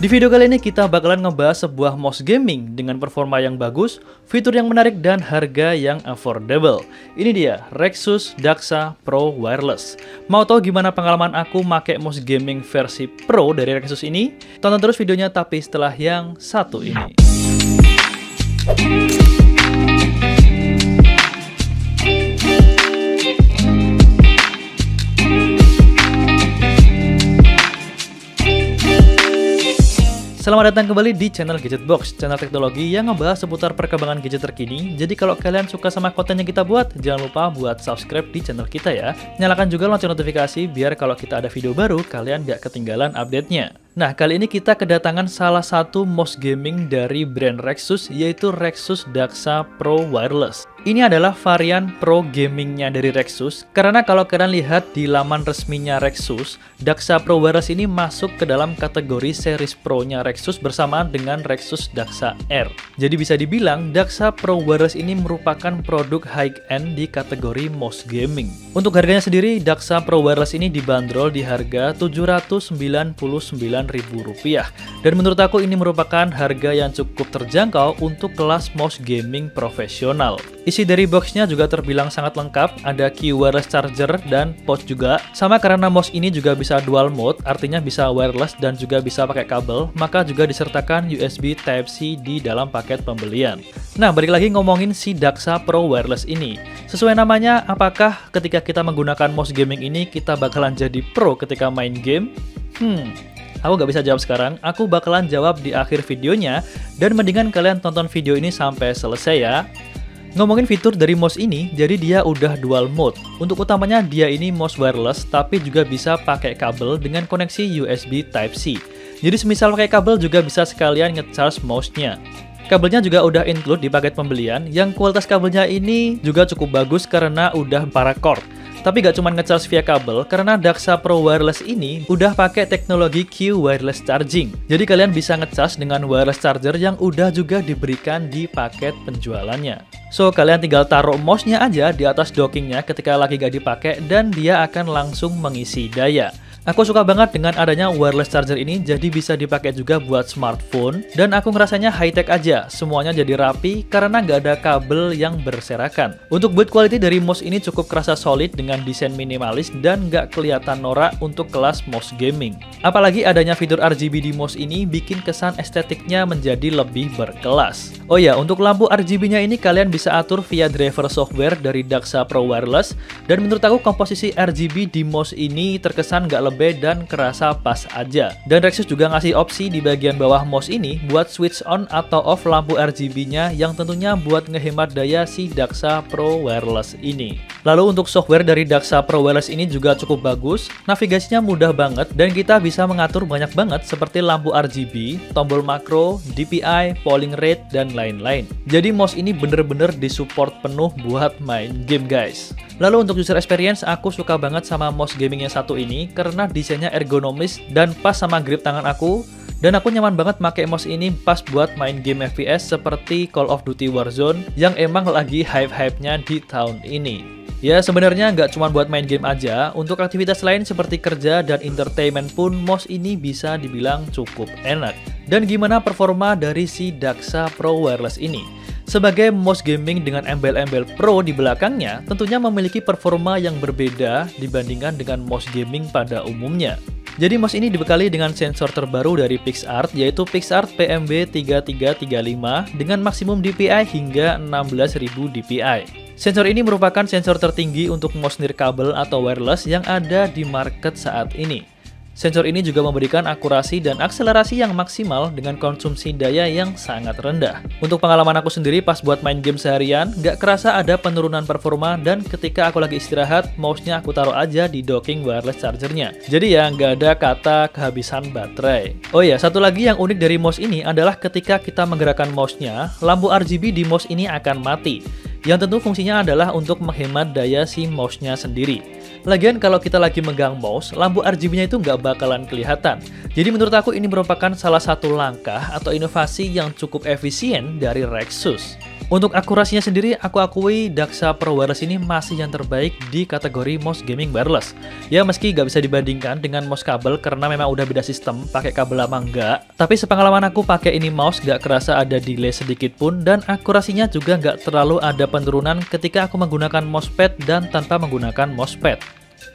Di video kali ini kita bakalan ngebahas sebuah mouse gaming dengan performa yang bagus, fitur yang menarik, dan harga yang affordable. Ini dia, Rexus Daxa Pro Wireless. Mau tahu gimana pengalaman aku make mouse gaming versi Pro dari Rexus ini? Tonton terus videonya tapi setelah yang satu ini. Selamat datang kembali di channel Gadget Box, channel teknologi yang ngebahas seputar perkembangan gadget terkini. Jadi kalau kalian suka sama konten yang kita buat, jangan lupa buat subscribe di channel kita ya. Nyalakan juga lonceng notifikasi biar kalau kita ada video baru, kalian gak ketinggalan update-nya. Nah, kali ini kita kedatangan salah satu mouse gaming dari brand Rexus, yaitu Rexus Daxa Pro Wireless. Ini adalah varian Pro gamingnya dari Rexus, karena kalau kalian lihat di laman resminya Rexus, Daxa Pro Wireless ini masuk ke dalam kategori series Pro-nya Rexus bersamaan dengan Rexus Daxa R. Jadi bisa dibilang, Daxa Pro Wireless ini merupakan produk high-end di kategori mouse gaming. Untuk harganya sendiri, Daxa Pro Wireless ini dibanderol di harga Rp799.000. Dan menurut aku ini merupakan harga yang cukup terjangkau untuk kelas mouse gaming profesional. Isi dari boxnya juga terbilang sangat lengkap, ada key wireless charger dan pouch juga. Sama karena mouse ini juga bisa dual mode, artinya bisa wireless dan juga bisa pakai kabel, maka juga disertakan USB Type-C di dalam paket pembelian. Nah, balik lagi ngomongin si Daxa Pro Wireless ini. Sesuai namanya, apakah ketika kita menggunakan mouse gaming ini kita bakalan jadi pro ketika main game? Aku gak bisa jawab sekarang, aku bakalan jawab di akhir videonya, dan mendingan kalian tonton video ini sampai selesai ya. Ngomongin fitur dari mouse ini, jadi dia udah dual mode. Untuk utamanya dia ini mouse wireless, tapi juga bisa pakai kabel dengan koneksi USB Type-C. Jadi semisal pakai kabel juga bisa sekalian nge-charge mouse-nya. Kabelnya juga udah include di paket pembelian, yang kualitas kabelnya ini juga cukup bagus karena udah paracord. Tapi gak cuma nge-charge via kabel, karena Daxa Pro Wireless ini udah pakai teknologi Q Wireless Charging. Jadi kalian bisa nge-charge dengan wireless charger yang udah juga diberikan di paket penjualannya. So, kalian tinggal taruh mouse-nya aja di atas dockingnya ketika lagi gak dipakai, dan dia akan langsung mengisi daya. Aku suka banget dengan adanya wireless charger ini, jadi bisa dipakai juga buat smartphone, dan aku ngerasanya high-tech aja, semuanya jadi rapi karena nggak ada kabel yang berserakan. Untuk build quality dari mouse ini cukup kerasa solid dengan desain minimalis dan nggak kelihatan norak untuk kelas mouse gaming. Apalagi adanya fitur RGB di mouse ini bikin kesan estetiknya menjadi lebih berkelas. Oh ya, untuk lampu RGB-nya ini kalian bisa atur via driver software dari Daxa Pro Wireless, dan menurut aku komposisi RGB di mouse ini terkesan nggak lebih dan kerasa pas aja. Dan Rexus juga ngasih opsi di bagian bawah mouse ini buat switch on atau off lampu RGB-nya, yang tentunya buat ngehemat daya si Daxa Pro Wireless ini. Lalu untuk software dari Daxa Pro Wireless ini juga cukup bagus, navigasinya mudah banget, dan kita bisa mengatur banyak banget seperti lampu RGB, tombol makro, DPI, polling rate, dan lain-lain. Jadi mouse ini bener-bener disupport penuh buat main game guys. Lalu untuk user experience, aku suka banget sama mouse gaming yang satu ini karena desainnya ergonomis dan pas sama grip tangan aku. Dan aku nyaman banget pakai mouse ini pas buat main game FPS seperti Call of Duty Warzone yang emang lagi hype-hype-nya di tahun ini. Ya, sebenarnya nggak cuma buat main game aja, untuk aktivitas lain seperti kerja dan entertainment pun mouse ini bisa dibilang cukup enak. Dan gimana performa dari si Daxa Pro Wireless ini? Sebagai mouse gaming dengan embel-embel Pro di belakangnya, tentunya memiliki performa yang berbeda dibandingkan dengan mouse gaming pada umumnya. Jadi mouse ini dibekali dengan sensor terbaru dari PixArt, yaitu PixArt PMB3335 dengan maksimum DPI hingga 16.000 DPI. Sensor ini merupakan sensor tertinggi untuk mouse nirkabel atau wireless yang ada di market saat ini. Sensor ini juga memberikan akurasi dan akselerasi yang maksimal dengan konsumsi daya yang sangat rendah. Untuk pengalaman aku sendiri pas buat main game seharian, nggak kerasa ada penurunan performa, dan ketika aku lagi istirahat, mouse-nya aku taruh aja di docking wireless charger-nya. Jadi ya nggak ada kata kehabisan baterai. Oh ya, satu lagi yang unik dari mouse ini adalah ketika kita menggerakkan mouse-nya, lampu RGB di mouse ini akan mati. Yang tentu fungsinya adalah untuk menghemat daya si mouse-nya sendiri. Lagian kalau kita lagi megang mouse, lampu RGB-nya itu nggak bakalan kelihatan. Jadi menurut aku ini merupakan salah satu langkah atau inovasi yang cukup efisien dari Rexus. Untuk akurasinya sendiri, aku akui Daxa Pro Wireless ini masih yang terbaik di kategori mouse gaming wireless. Ya meski nggak bisa dibandingkan dengan mouse kabel karena memang udah beda sistem, pakai kabel lama enggak. Tapi sepengalaman aku pakai ini mouse nggak kerasa ada delay sedikit pun dan akurasinya juga nggak terlalu ada penurunan ketika aku menggunakan mousepad dan tanpa menggunakan mousepad.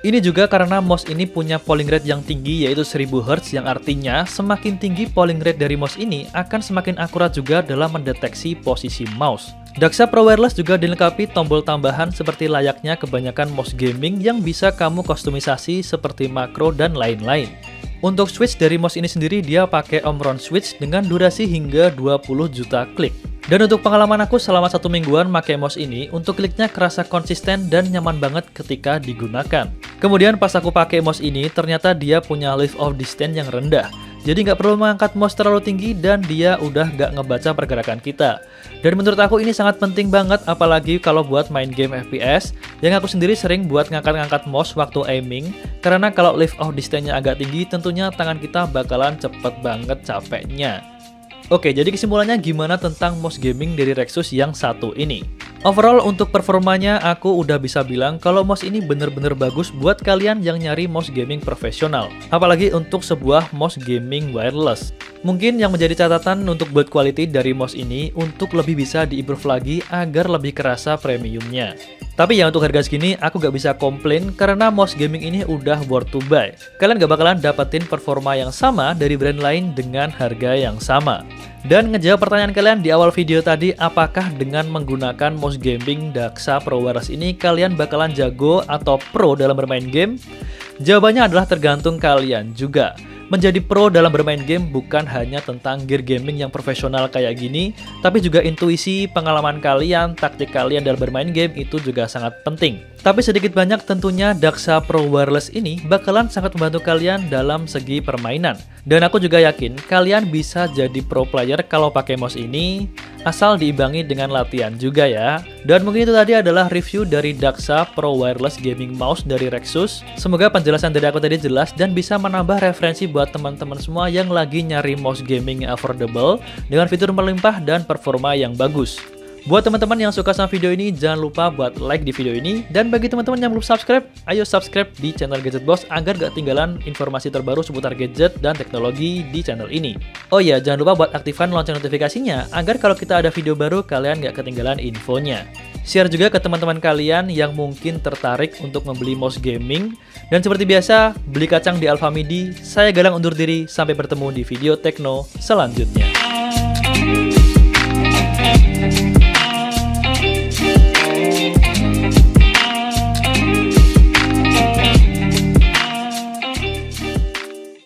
Ini juga karena mouse ini punya polling rate yang tinggi yaitu 1000 Hz yang artinya semakin tinggi polling rate dari mouse ini akan semakin akurat juga dalam mendeteksi posisi mouse. Daxa Pro Wireless juga dilengkapi tombol tambahan seperti layaknya kebanyakan mouse gaming yang bisa kamu kustomisasi seperti makro dan lain-lain. Untuk switch dari mouse ini sendiri dia pakai Omron switch dengan durasi hingga 20 juta klik. Dan untuk pengalaman aku selama 1 mingguan pakai mouse ini, untuk kliknya kerasa konsisten dan nyaman banget ketika digunakan. Kemudian pas aku pakai mouse ini, ternyata dia punya lift off distance yang rendah. Jadi nggak perlu mengangkat mouse terlalu tinggi dan dia udah nggak ngebaca pergerakan kita. Dan menurut aku ini sangat penting banget apalagi kalau buat main game FPS, yang aku sendiri sering buat ngangkat-ngangkat mouse waktu aiming, karena kalau lift off distance-nya agak tinggi, tentunya tangan kita bakalan cepet banget capeknya. Oke, jadi kesimpulannya gimana tentang mouse gaming dari Rexus yang satu ini? Overall untuk performanya aku udah bisa bilang kalau mouse ini bener-bener bagus buat kalian yang nyari mouse gaming profesional. Apalagi untuk sebuah mouse gaming wireless. Mungkin yang menjadi catatan untuk build quality dari mouse ini untuk lebih bisa diimprove lagi agar lebih kerasa premiumnya. Tapi ya untuk harga segini aku gak bisa komplain karena mouse gaming ini udah worth to buy. Kalian gak bakalan dapetin performa yang sama dari brand lain dengan harga yang sama. Dan ngejawab pertanyaan kalian di awal video tadi, apakah dengan menggunakan mouse gaming Daxa Pro Wireless ini kalian bakalan jago atau pro dalam bermain game? Jawabannya adalah tergantung kalian juga. Menjadi pro dalam bermain game bukan hanya tentang gear gaming yang profesional kayak gini, tapi juga intuisi, pengalaman kalian, taktik kalian dalam bermain game itu juga sangat penting. Tapi sedikit banyak tentunya Daxa Pro Wireless ini bakalan sangat membantu kalian dalam segi permainan. Dan aku juga yakin kalian bisa jadi pro player kalau pakai mouse ini, asal diimbangi dengan latihan juga ya. Dan mungkin itu tadi adalah review dari Daxa Pro Wireless Gaming Mouse dari Rexus. Semoga penjelasan dari aku tadi jelas dan bisa menambah referensi buat teman-teman semua yang lagi nyari mouse gaming yang affordable dengan fitur melimpah dan performa yang bagus. Buat teman-teman yang suka sama video ini, jangan lupa buat like di video ini. Dan bagi teman-teman yang belum subscribe, ayo subscribe di channel Gadget Box agar gak ketinggalan informasi terbaru seputar gadget dan teknologi di channel ini. Oh iya, jangan lupa buat aktifkan lonceng notifikasinya agar kalau kita ada video baru, kalian gak ketinggalan infonya. Share juga ke teman-teman kalian yang mungkin tertarik untuk membeli mouse gaming. Dan seperti biasa, beli kacang di Alfamidi. Saya Galang undur diri, sampai bertemu di video Tekno selanjutnya.